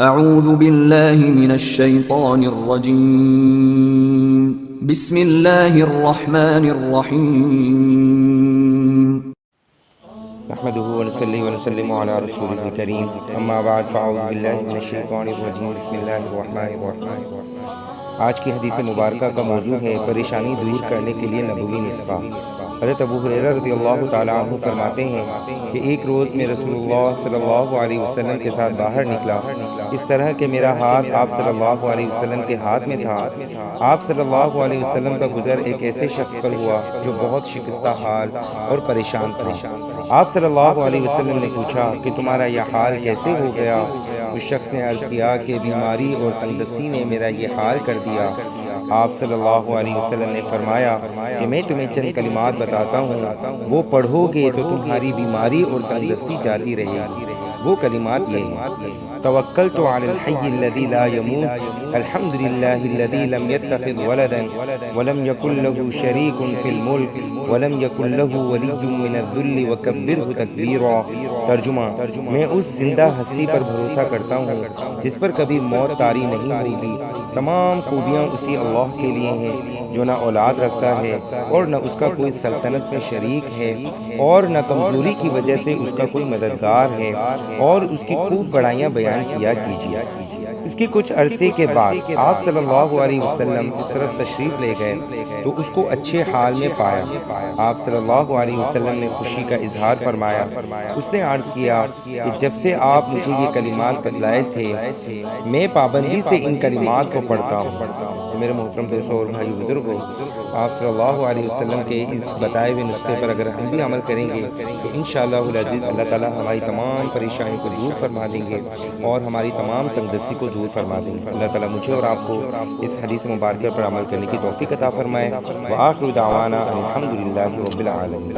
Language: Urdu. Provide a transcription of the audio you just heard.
اعوذ باللہ من الشیطان الرجیم بسم اللہ الرحمن الرحیم نحمده ونصلي ونسلم على رسوله الكريم اما بعد فاعوذ باللہ من الشیطان الرجیم بسم اللہ الرحمن الرحیم۔ آج کی حدیث مبارکہ کا موضوع ہے پریشانی دور کرنے کے لیے نبوی نسخہ۔ حضرت ابو ہریرہ رضی اللہ تعالیٰ عنہ فرماتے ہیں کہ ایک روز میں رسول اللہ صلی اللہ علیہ وسلم کے ساتھ باہر نکلا، اس طرح کہ میرا ہاتھ آپ صلی اللہ علیہ وسلم کے ہاتھ میں تھا۔ آپ صلی اللہ علیہ وسلم کا گزر ایک ایسے شخص پر ہوا جو بہت شکستہ حال اور پریشان تھا۔ آپ صلی اللہ علیہ وسلم نے پوچھا کہ تمہارا یہ حال کیسے ہو گیا؟ اس شخص نے عرض کیا کہ بیماری اور تنگدستی نے میرا یہ حال کر دیا۔ آپ صلی اللہ علیہ وسلم نے فرمایا کہ میں تمہیں چند کلمات بتاتا ہوں، وہ پڑھو گے تو تمہاری بیماری اور تنگدستی جاتی رہے گی۔ وہ کلمات یہ ہیں: توکلت علی الحی الذی لا یموت، الحمد للہ الذی لم یتخذ ولدا ولم یکن له شریک فی الملک ولم یکن له ولی من الذل وکبرہ تکبیرا۔ ترجمہ: میں اس زندہ ہستی پر بھروسہ کرتا ہوں جس پر کبھی موت طاری نہیں ہوگی۔ تمام خوبیاں اسی اللہ کے لیے ہیں جو نہ اولاد رکھتا ہے اور نہ اس کا کوئی سلطنت میں شریک ہے اور نہ کمزوری کی وجہ سے اس کا کوئی مددگار ہے، اور اس کی خوب بڑائیاں بیان کیا کیجیے۔ اس کے کچھ عرصے کے بعد آپ صلی اللہ علیہ وسلم اس طرف تشریف لے گئے تو اس کو اچھے حال میں پایا۔ آپ صلی اللہ علیہ وسلم نے خوشی کا اظہار فرمایا۔ اس نے عرض کیا کہ جب سے آپ مجھے یہ کلمات بتلائے تھے میں پابندی سے ان کلمات کو پڑھتا ہوں۔ میرے محترم دوستوں اور بھائی بزرگوں، آپ صلی اللہ علیہ وسلم کے اس بتائے ہوئے نسخے پر اگر ہم بھی عمل کریں گے تو انشاءاللہ العزیز اللہ تعالیٰ ہماری تمام پریشانیوں کو دور فرما دیں گے اور ہماری تمام تنگدستی کو دور فرما دیں گے۔ اللہ تعالیٰ مجھے اور آپ کو اس حدیث مبارکہ پر عمل کرنے کی توفیق عطا فرمائے۔ وآخر دعوانا الحمدللہ رب العالمین۔